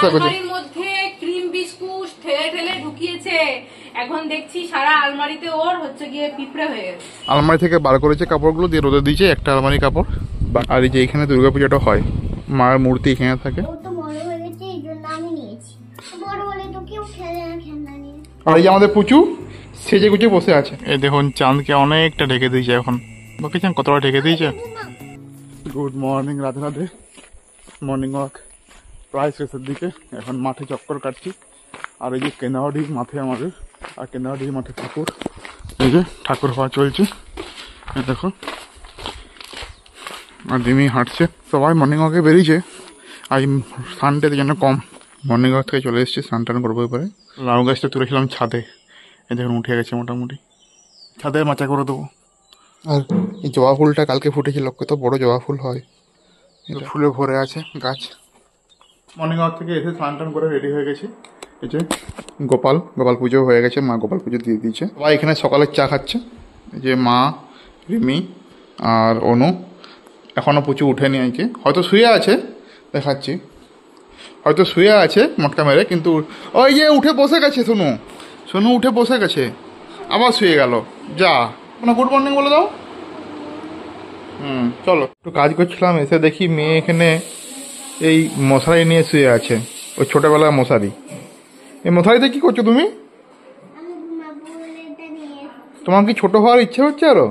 চেষ্টা করছে। আলমারির মধ্যে ক্রিম বিস্কুট ঠেলে ঠেলে ঢুকিয়েছে, এখন দেখছি সারা আলমারিতে ওর হচ্ছে গিয়ে পিঁপড়ে হয়ে গেছে। আলমারি থেকে বার করেছে কাপড়গুলো, দিয়ে রোদে দিয়েছে একটা আলমারি কাপড়। আর এই যে এখানে দুর্গাপূজাটা হয়, মায়ের মূর্তি এখানে থাকে। আর এই যে আমাদের পুচু সেজে গুজে বসে আছে। এই দেখুন চাঁদকে অনেকটা ঢেকে দিয়েছে এখন, দেখেছেন কতটা ঢেকে দিয়েছে। Good morning, Radhe Radhe. Morning walk প্রায় শেষের দিকে, এখন মাঠে চক্কর কাটছি। আর এই যে কেন্দাওয়াড়ি মাঠে আমাদের, আর কেন্দাওয়াড়ি মাঠে ঠাকুর, এই যে ঠাকুর হওয়া চলছে দেখো। আর দিমি হাঁটছে, সবাই মর্নিং ওয়াকে বেরিয়েছে। আজ সানডের জন্য কম মর্নিং ওয়াক থেকে চলে এসেছি, স্নান টান করবো এবারে। লাউ গাছটা তুলেছিলাম ছাদে, এই দেখুন উঠে গেছে মোটামুটি, ছাদে মাচা করে দেবো। আর এই জবা ফুলটা কালকে ফুটেছে, লক্ষ্য তো বড় জবা ফুল হয়, ফুলে ভরে আছে গাছ। মর্নিং ওয়াক থেকে এসে স্নান টান করে রেডি হয়ে গেছি। এই যে গোপাল পুজো হয়ে গেছে, মা গোপাল পুজো দিয়ে দিয়েছে। সবাই এখানে সকালের চা খাচ্ছে, এই যে মা, রিমি আর অনু। এখনও পুচু উঠেনি, আজকে হয়তো শুয়ে আছে, দেখাচ্ছি, হয়তো শুয়ে আছে মটকা মেরে, কিন্তু ওই যে উঠে বসে গেছে। সোনু উঠে বসে গেছে, আবার শুয়ে গেল। যা কোনো গুড মর্নিং বলে দাও। চলো, একটু কাজ করছিলাম, এসে দেখি মেয়ে এখানে এই মশারি নিয়ে শুয়ে আছে, ওই ছোটবেলার মশারি। এই মশারিতে কি করছো তুমি? তোমার কি ছোট হওয়ার ইচ্ছে হচ্ছে আরো?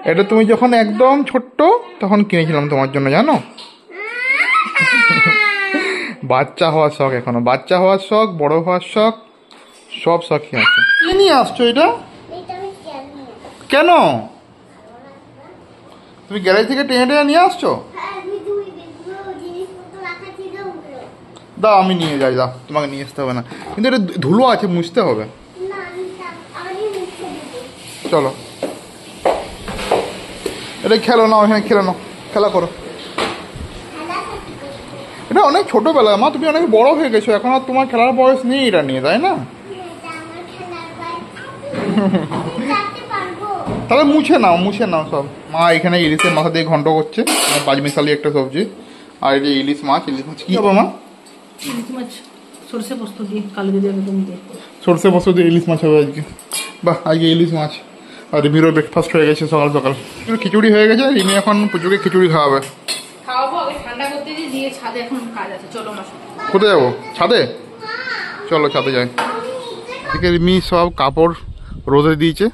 এটা তুমি যখন একদম ছোট্ট তখন কিনেছিলাম তোমার জন্য, জানো। বাচ্চা হওয়ার শখ, এখনো বাচ্চা হওয়ার শখ, বড় হওয়ার শখ, সব শখই আছে। কি নিয়ে আসছো এটা? কেন তুমি গ্যারেজ থেকে টেনে টেনে নিয়ে আসছো? দাও আমি নিয়ে যাই, দাও, তোমাকে নিয়ে আসতে হবে না, কিন্তু এটা ধুলো আছে, মুছতে হবে। চলো এটা খেলো না, ওখানে খেলো না, খেলা করো। এটা অনেক ছোটবেলায় মা, তুমি অনেক বড় হয়ে গেছো, এখন আর তোমার খেলার বয়স নেই এটা নিয়ে, তাই না? তাহলে মুছে নাও সব। মা এখানে ইলিশের মাথা দিয়ে ঘন্ট করছে, পাঁচমিশালি একটা সবজি। আর এই যে ইলিশ মাছ কি হবে মা? সরষে পোস্ত দিয়ে, কালো দিয়ে, সরষে পোস্ত দিয়ে ইলিশ মাছ হবে আজকে। বাহ, আজকে ইলিশ মাছ। আর রিমিরও ব্রেকফাস্ট হয়ে গেছে সকাল সকাল, খিচুড়ি হয়ে গেছে। রিমি এখন পুজোকে খিচুড়ি খাওয়াবে। কোথায় যাবো? ছাদে, চলো ছাদে যাই। এদিকে রিমি সব কাপড় রোদে দিয়েছে,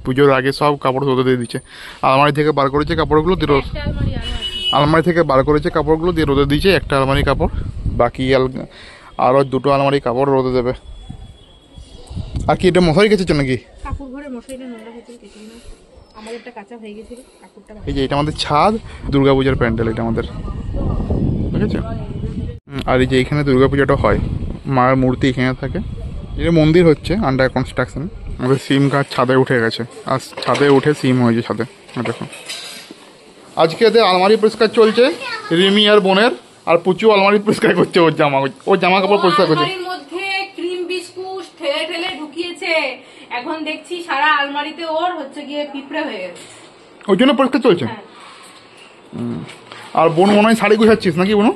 পুজোর আগে সব কাপড় রোদে দিয়ে দিয়েছে। আলমারি থেকে বার করেছে কাপড়গুলো দিয়ে রোদে দিয়েছে একটা আলমারি কাপড়, বাকি আরও দুটো আলমারি কাপড় রোদে দেবে। আর কি এটা মশারি কেচেছো নাকি? এই যে এটা আমাদের ছাদ, দুর্গাপূজার প্যান্ডেল এটা আমাদের, ঠিক আছে। আর এই যে এখানে দুর্গাপূজাটা হয়, মায়ের মূর্তি এখানে থাকে। এটা মন্দির হচ্ছে, আন্ডার কনস্ট্রাকশন। আমাদের সিম গাছ ছাদে উঠে গেছে, আর ছাদে উঠে সিম হয়েছে ছাদে, দেখো। আজকে এদের আলমারি পরিষ্কার চলছে, রিমি আর বোনের। আর পুচু আলমারি পরিষ্কার করছে, ওর জামা কাপড় পরিষ্কার করছে। আলমারির মধ্যে ক্রিম বিস্কুট ঠেলে ঠেলে ঢুকিয়েছে, এখন দেখছি সারা আলমারিতে ওর হচ্ছে গিয়ে পিঁপড়ে হয়ে গেছে, ওই জন্য পরিষ্কার চলছে। আর বোন মনে হয় শাড়ি গুছাচ্ছিস নাকি বোন?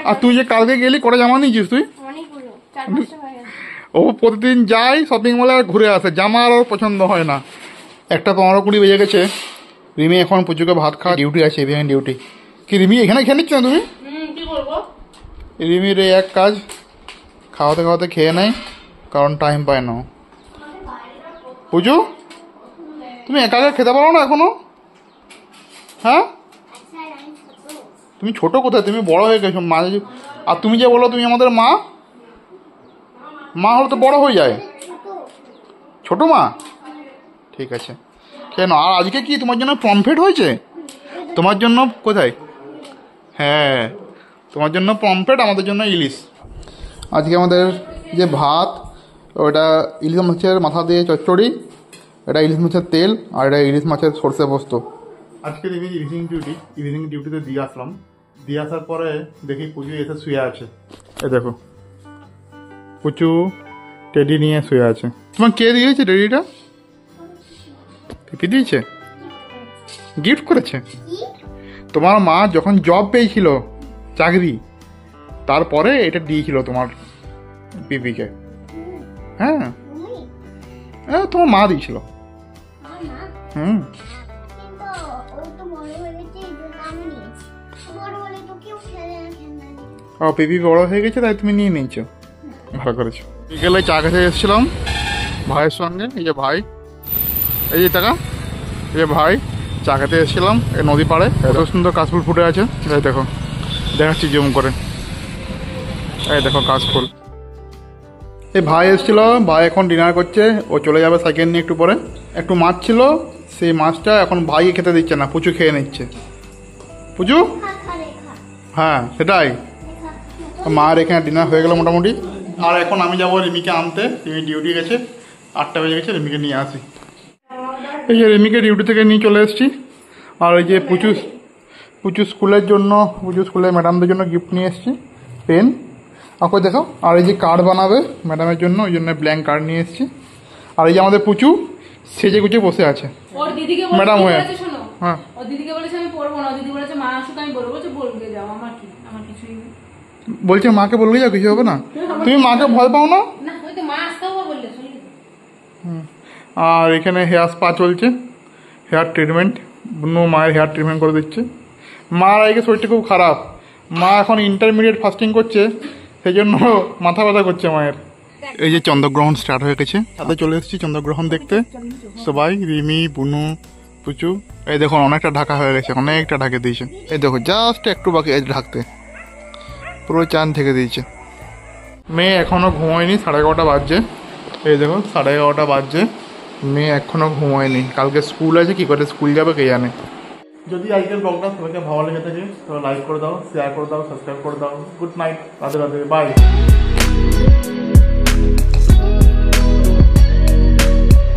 আর তুই যে কালকে গেলি কটা জামা নিয়েছিস তুই? ও প্রতিদিন যায় শপিং মলে আর ঘুরে আসে, জামা আর ওর পছন্দ হয় না। 1:15 বেজে গেছে। রিমি এখন পুজোকে ভাত খাওয়া ডিউটি আছে, ইভিনিং ডিউটি। কি রিমি এখানে খেয়ে নিচ্ছ না তুমি? রিমির এই এক কাজ, খাওয়াতে খেয়ে নেয়, কারণ টাইম পায় না। পুজো তুমি একা খেতে পারো না এখনো? হ্যাঁ, তুমি ছোট কোথায়, তুমি বড় হয়ে গেছো। মা, আর তুমি যে বলো তুমি আমাদের মা হলে তো বড় হয়ে যায়। ছোট মা, ঠিক আছে। কেন, আর আজকে কি তোমার জন্য পমফ্রেট হয়েছে? তোমার জন্য কোথায়? হ্যাঁ, তোমার জন্য পমফ্রেট, আমাদের জন্য ইলিশ। আজকে আমাদের যে ভাত, ওটা ইলিশ মাছের মাথা দিয়ে চচ্চড়ি, এটা ইলিশ মাছের তেল, আর এটা ইলিশ মাছের সর্ষে পোস্ত। আজকে দেখি ইভিনিং ডিউটিতে দিয়ে আসলাম। দিয়ে আসার পরে দেখি পুজো এসে শুয়ে আছে। এই দেখো পুচু টেডি নিয়ে শুয়ে আছে। তোমার কে দিয়েছে টেডিটা? পিপি দিয়েছে, গিফট করেছে। তোমার মা যখন জব পেয়েছিল, চাকরি, তারপরে এটা দিয়েছিল তোমার পিপিকে। হ্যাঁ তোমার মা দিয়েছিল। হুম ও পিপি বড় হয়ে গেছে তাই তুমি নিয়ে নিয়েছো, ভালো করেছো। বিকেলে চা খেতে এসেছিলাম ভাইয়ের সঙ্গে। এই যে ভাই, এই যে টাকা, এই যে ভাই চা খেতে এসেছিলাম এই নদী পাড়ে। এত সুন্দর কাশফুল ফুটে আছে, এই দেখো দেখাচ্ছি জুম করে। এই দেখো কাশফুল। এই ভাই এসেছিল, ভাই এখন ডিনার করছে, ও চলে যাবে সাইকেল নিয়ে একটু পরে। একটু মাছ ছিল, সেই মাছটা এখন ভাই খেতে দিচ্ছে না, পুচু খেয়ে নিচ্ছে। পুচু, হ্যাঁ সেটাই। মার এখানে ডিনার হয়ে গেল মোটামুটি। আর এখন আমি যাবো রিমিকে আনতে। রিমি ডিউটি গেছে, 8টা বেজে গেছে, রিমিকে নিয়ে আসি। এই যে রিমিকে ডিউটি থেকে নিয়ে চলে এসেছি। আর এই যে পুচু স্কুলের জন্য, পুচু স্কুলের ম্যাডামদের জন্য গিফট নিয়ে এসেছি, পেন। ওকে দেখো। আর এই যে কার্ড বানাবে ম্যাডামের জন্য, ওই জন্য ব্ল্যাঙ্ক কার্ড নিয়ে এসেছি। আর এই যে আমাদের পুচু সেজে গুজে বসে আছে ওর দিদিকে ম্যাডাম হয়ে। শোনো, হ্যাঁ ওর দিদিকে বলেছে আমি পড়বো না, দিদি বলেছে মা আসুক আমি বলবো, বলবে যাও, আমার কি, আমার কিছুই নেই। বলছে মাকে বলবে যাও, কিছু হবে না। তুমি মাকে ভয় পাও না? না ওই তো মা আসতেও বললে শুনলি। আর এখানে হেয়ার স্পা চলছে, হেয়ার ট্রিটমেন্ট। বুনু মায়ের হেয়ার ট্রিটমেন্ট করে দিচ্ছে। মার আগে শরীরটা খুব খারাপ, মা এখন ইন্টারমিডিয়েট ফাস্টিং করছে, সেই জন্য মাথা ব্যথা করছে মায়ের। এই যে চন্দ্রগ্রহণ স্টার্ট হয়ে গেছে, সাথে চলে এসেছি চন্দ্রগ্রহণ দেখতে সবাই। রিমি, বুনু, পুচু। এই দেখুন অনেকটা ঢাকা হয়ে গেছে, অনেকটা ঢাকে দিয়েছে। এই দেখো জাস্ট একটু বাকি আছে ঢাকতে, পুরো চাঁদ ঢেকে দিয়েছে। মেয়ে এখনো ঘুমোয়নি, 11:30 বাজছে। এই দেখো 11:30 বাজছে, মেয়ে এখনো ঘুমোয়নি। কালকে স্কুল আছে, কি করে স্কুল যাবে কে জানে। যদি আজকের ব্লগটা সবাইকে ভালো লেগে থাকে তাহলে লাইক করে দাও, শেয়ার করে দাও, সাবস্ক্রাইব করে দাও। Good night, Radhe Radhe, by.